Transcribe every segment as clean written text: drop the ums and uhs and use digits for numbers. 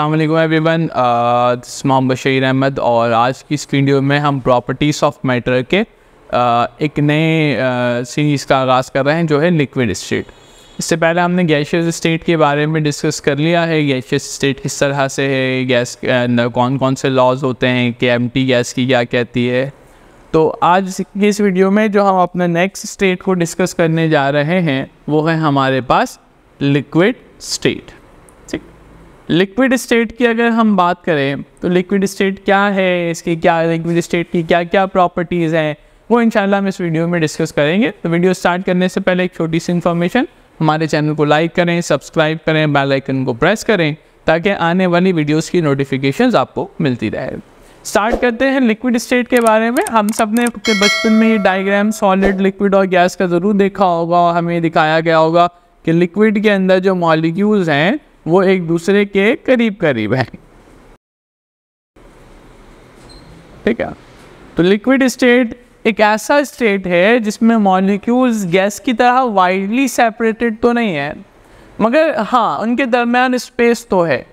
अस्सलाम वालेकुम एवरीवन, मोहम्मद बशीर अहमद और आज की इस वीडियो में हम प्रॉपर्टीज़ ऑफ मैटर के एक नए सीरीज़ का आगाज़ कर रहे हैं जो है लिक्विड स्टेट। इससे पहले हमने गैसियस स्टेट के बारे में डिस्कस कर लिया है। गैसियस स्टेट किस तरह से है, गैस के अंदर कौन कौन से लॉज होते हैं, कि एम्प्टी गैस की क्या कहती है। तो आज की इस वीडियो में जो हम अपने नेक्स्ट स्टेट को डिस्कस करने जा रहे हैं वो है हमारे पास लिक्विड स्टेट। ठीक, लिक्विड स्टेट की अगर हम बात करें तो लिक्विड स्टेट क्या है, इसकी क्या लिक्विड स्टेट की क्या क्या प्रॉपर्टीज़ हैं, वो इंशाल्लाह हम इस वीडियो में डिस्कस करेंगे। तो वीडियो स्टार्ट करने से पहले एक छोटी सी इन्फॉर्मेशन, हमारे चैनल को लाइक करें, सब्सक्राइब करें, बेल आइकन को प्रेस करें ताकि आने वाली वीडियोस की नोटिफिकेशंस आपको मिलती रहे। स्टार्ट करते हैं लिक्विड स्टेट के बारे में। हम सब ने अपने बचपन में ये डायग्राम सॉलिड, लिक्विड और गैस का ज़रूर देखा होगा और हमें दिखाया गया होगा कि लिक्विड के अंदर जो मॉलिक्यूल्स हैं वो एक दूसरे के करीब करीब हैं। ठीक है, तो लिक्विड स्टेट एक ऐसा स्टेट है जिसमें मॉलिक्यूल्स गैस की तरह वाइडली सेपरेटेड तो नहीं है, मगर हाँ उनके दरमियान स्पेस तो है।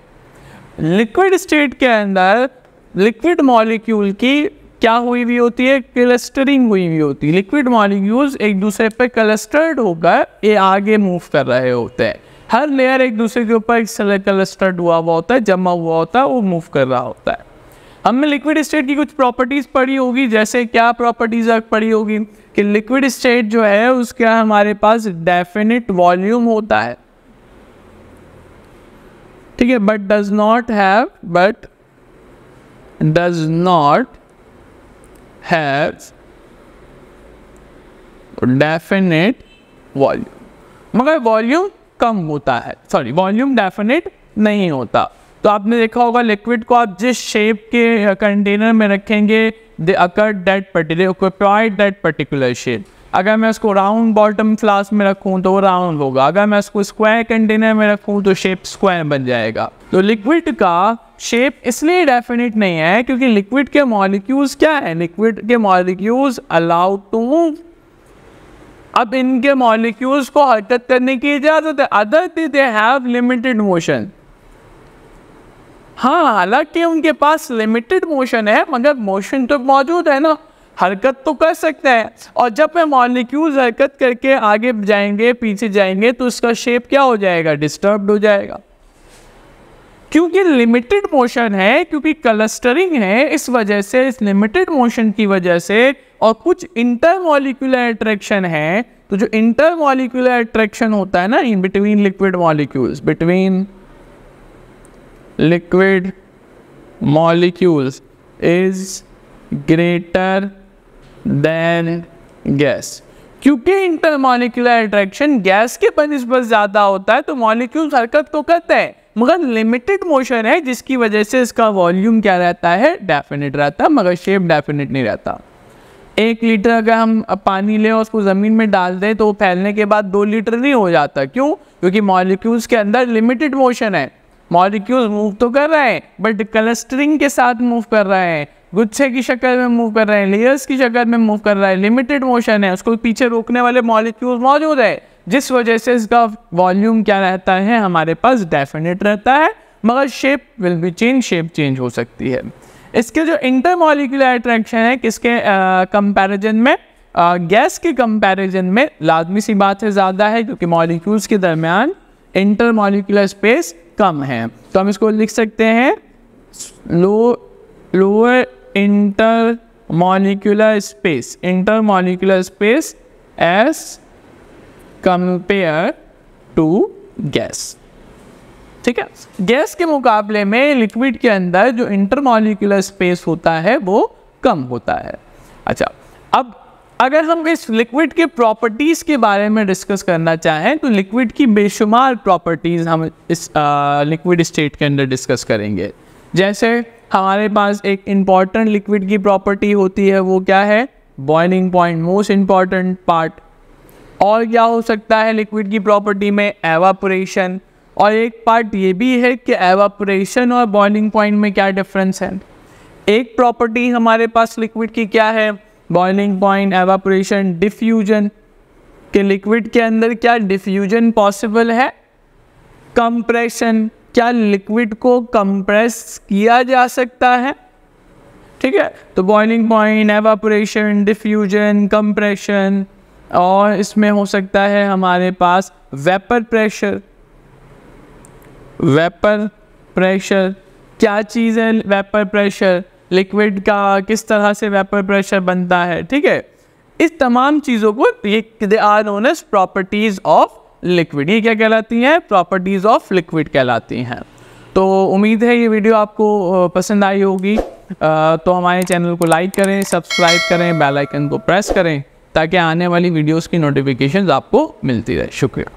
लिक्विड स्टेट के अंदर लिक्विड मॉलिक्यूल की क्या हुई हुई होती है, क्लस्टरिंग हुई हुई होती है। लिक्विड मॉलिक्यूल्स एक दूसरे पर क्लस्टर्ड होकर ये आगे मूव कर रहे होते हैं। हर लेयर एक दूसरे के ऊपर क्लस्टर्ड हुआ होता है, जमा हुआ होता है, वो मूव कर रहा होता है। हमने लिक्विड स्टेट की कुछ प्रॉपर्टीज़ पढ़ी होगी, जैसे क्या प्रॉपर्टीज़ पढ़ी होगी कि लिक्विड स्टेट जो है उसका हमारे पास डेफिनिट वॉल्यूम होता है। ठीक है, but does not have definite volume, मगर वॉल्यूम कम होता है, वॉल्यूम डेफिनिट नहीं होता। तो आपने देखा होगा लिक्विड को आप जिस शेप के कंटेनर में रखेंगे दे अकर दैट पर्टिकुलर शेप। अगर मैं उसको राउंड बॉटम फ्लास्क में रखूं तो वो राउंड होगा, अगर मैं उसको स्क्वायर कंटेनर में रखूं तो शेप स्क्वायर बन जाएगा। तो लिक्विड का शेप इसलिए डेफिनेट नहीं है क्योंकि लिक्विड के मॉलिक्यूल्स क्या है, लिक्विड के मॉलिक्यूल्स अलाउड टू मूव। अब इनके मॉलिक्यूल्स को हरकत करने की इजाजत है, other they have limited motion. हाँ, हालांकि उनके पास लिमिटेड मोशन है मगर मोशन तो मौजूद है ना, हरकत तो कर सकते हैं। और जब मैं मॉलिक्यूल्स हरकत करके आगे जाएंगे पीछे जाएंगे तो उसका शेप क्या हो जाएगा, डिस्टर्ब्ड हो जाएगा। क्योंकि लिमिटेड मोशन है, क्योंकि क्लस्टरिंग है, इस वजह से, इस लिमिटेड मोशन की वजह से और कुछ इंटरमॉलिक्यूलर अट्रैक्शन है। तो जो इंटरमॉलिक्यूलर अट्रैक्शन होता है ना in between liquid molecules, between liquid molecules is greater than gas। क्योंकि इंटरमॉलिक्यूलर अट्रैक्शन गैस के बनिस्बत ज़्यादा होता है तो मॉलिक्यूल्स हरकत तो करते हैं मगर लिमिटेड मोशन है, जिसकी वजह से इसका वॉल्यूम क्या रहता है, डेफिनेट रहता है, मगर शेप डेफिनेट नहीं रहता। 1 लीटर अगर हम पानी लें और उसको ज़मीन में डाल दें तो वो फैलने के बाद 2 लीटर नहीं हो जाता। क्यों? क्योंकि मॉलिक्यूल्स के अंदर लिमिटेड मोशन है। मॉलिक्यूल्स मूव तो कर रहे हैं बट क्लस्टरिंग के साथ मूव कर रहे हैं, गुच्छे की शक्ल में मूव कर रहे हैं, लेयर्स की शक्ल में मूव कर रहा है, लिमिटेड मोशन है, उसको पीछे रोकने वाले मॉलिक्यूल्स मौजूद है, जिस वजह से इसका वॉल्यूम क्या रहता है, हमारे पास डेफिनेट रहता है, मगर shape will be change, shape change हो सकती है। इसके जो इंटरमॉलिक्यूलर अट्रैक्शन है किसके कंपैरिजन में, गैस के कंपैरिजन में लाजमी सी बात है ज़्यादा है, क्योंकि मॉलिक्यूल्स के दरमियान इंटरमॉलिक्यूलर स्पेस कम है। तो हम इसको लिख सकते हैं lower intermolecular space as compare to gas. ठीक है, गैस के मुकाबले में लिक्विड के अंदर जो इंटरमॉलिक्यूलर स्पेस होता है वो कम होता है। अच्छा, अब अगर हम इस लिक्विड के प्रॉपर्टीज़ के बारे में डिस्कस करना चाहें तो लिक्विड की बेशुमार प्रॉपर्टीज़ हम इस लिक्विड स्टेट के अंदर डिस्कस करेंगे। जैसे हमारे पास एक इम्पॉर्टेंट लिक्विड की प्रॉपर्टी होती है, वो क्या है, boiling point, most important part. और क्या हो सकता है लिक्विड की प्रॉपर्टी में, एवापोरेशन। और एक पार्ट ये भी है कि एवापोरेशन और बॉइलिंग पॉइंट में क्या डिफरेंस है। एक प्रॉपर्टी हमारे पास लिक्विड की क्या है, बॉइलिंग पॉइंट, एवापोरेशन, डिफ्यूजन। के लिक्विड के अंदर क्या डिफ्यूजन पॉसिबल है, कंप्रेशन। क्या लिक्विड को कंप्रेस किया जा सकता है? ठीक है, तो boiling point, evaporation, diffusion, compression, और इसमें हो सकता है हमारे पास वेपर प्रेशर। वेपर प्रेशर क्या चीज़ है? वेपर प्रेशर, लिक्विड का किस तरह से वेपर प्रेशर बनता है। ठीक है, इस तमाम चीज़ों को ये they are known as properties of liquid. ये क्या कहलाती हैं? प्रॉपर्टीज़ ऑफ लिक्विड कहलाती हैं। तो उम्मीद है ये वीडियो आपको पसंद आई होगी। तो हमारे चैनल को लाइक करें, सब्सक्राइब करें, बेल आइकन को प्रेस करें ताकि आने वाली वीडियोस की नोटिफिकेशंस आपको मिलती रहे। शुक्रिया।